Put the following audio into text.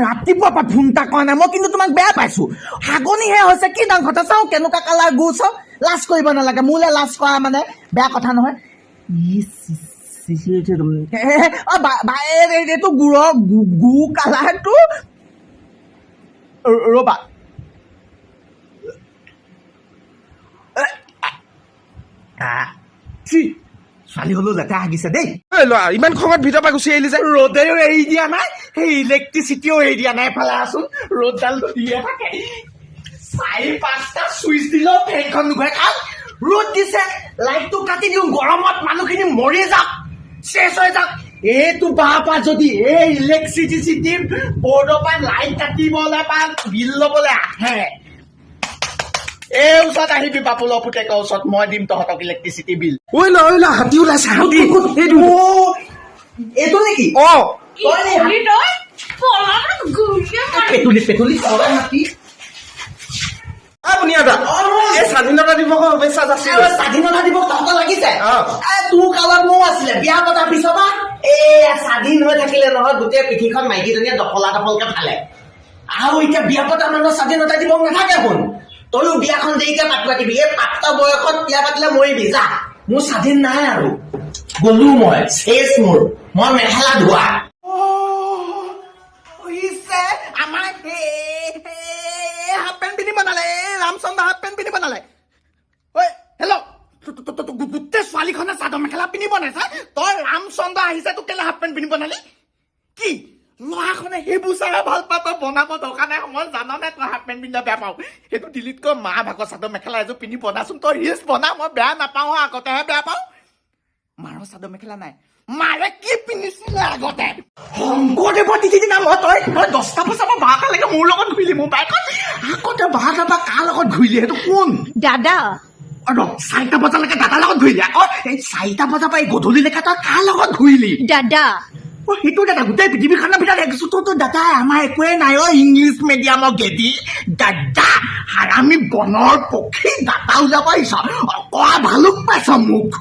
ৰাতিপুৱাৰ পৰা ফোন এটা কৰা নাই মই কিন্তু তোমাক বেয়া পাইছো হাগনিহে হৈছে কি ডাঙৰ কথা চাওঁ কেনেকুৱা কালাৰ গু চাওঁ লাজ কৰিব নালাগে মোলৈ লাজ কৰা মানে বেয়া কথা নহয় এইটো গুড়ৰ গু কালাৰটো ৰ'বা ছোৱালী হলেও লেতেৰা হাগিছে দেই ইমান খঙত ভিতৰ পৰা গুচি আহিলি যে ৰ'দেও এৰি দিয়া নাই সেই ইলেক্ট্ৰিচিটিও এৰি দিয়া নাই এফালে আছোন ৰ'দডাল দিয়ে থাকে 4-5টা চুইচ দিলেও ফেনখন নুঘূৰে কাৰণ ৰ'দ দিছে লাইটটো কাটি দিওঁ গৰমত মানুহখিনি মৰি যাওক চেচ হৈ যাওক এইটো বাৰ পৰা যদি এই ইলেক্ট্ৰিচিটিৰ বৰ্ডৰ পৰা লাইট কাটিবলৈ বা বিল ল'বলৈ আহে এই ওচৰত আহিবি বাপুলৰ পুতেকৰ ওচৰত মই দিম তহঁতক ইলেক্ট্ৰিচিটি বিল ঐ ল হাতী ওলাইছে হাতী এইটো নেকি পেটুলি স্বাধীনতা দিৱসৰ শুভেচ্ছা যাচিলো স্বাধীনতা দিৱস তহঁতৰ লাগিছে তোৰ কালত মোৰ আছিলে বিয়া পতাৰ পিছৰ পৰা স্বাধীন হৈ থাকিলে নহয় গোটেই পৃথিৱীখন মাইকীজনীয়ে দফলা দফলকে ফালে আৰু এতিয়া বিয়া পতা মানুহৰ স্বাধীনতা দিৱস নাথাকে শুন তইও বিয়াখন দেৰিকে পাতিবি এই প্ৰাপ্ত বয়সত বিয়া পাতিলে মৰিবি যা মোৰ স্বাধীন নাই আৰু গলো মই চেচ মোৰ মই মেখেলা ধোৱা আমাৰ হাফ পেণ্ট পিন্ধি বনালে ৰামচন্দ্ৰ হাফ পেণ্ট পিন্ধি বনালে ঐ হেল্ল' গোটেই ছোৱালীখনে চাদৰ মেখেলা পিন্ধি বনাইছে তই ৰামচন্দ্ৰ আহিছে তোক কেলে হাফ পেণ্ট পিন্ধি বনালি কি ল'ৰাখনে সেইবোৰ চাই ভাল পা তই বনাব দৰকাৰ নাই মই জাননে তই হাফ পেণ্ট পিন্ধা বেয়া পাওঁ সেইটো ডিলিট কৰ মা ভাগৰ চাদৰ মেখেলা এযোৰ পিন্ধি বনাচোন তই ৰিলচ বনা মই বেয়া নাপাওঁ আগতেহে বেয়া পাওঁ মাৰৰ চাদৰ মেখেলা নাই মাৰে কি পিন্ধিছিলে আগতে শংকৰদেৱৰ তিথিদিনা মই তই 10টা বজাৰ পৰা 12টালৈকে মোৰ লগত ঘূৰিলি মোৰ বাইকত আগতে 12টাৰ পৰা কাৰ লগত ঘূৰিলি সেইটো কোন দাদা 4টা বজালৈকে দাদাৰ লগত ঘূৰিলি আকৌ এই 4টা বজাৰ পৰা এই গধূলিলৈকে তই কাৰ লগত ঘূৰিলি দাদা সেইটো দাদা গোটেই পৃথিৱীখনৰ ভিতৰত দেখিছো তোৰতো দাদা আমাৰ একোৱে নাই ইংলিছ মিডিয়ামৰ গেদি দাদা হাৰামি বনৰ পক্ষী দাদা ওলাব আহিছ অকৰা ভালুক পাইছ মোক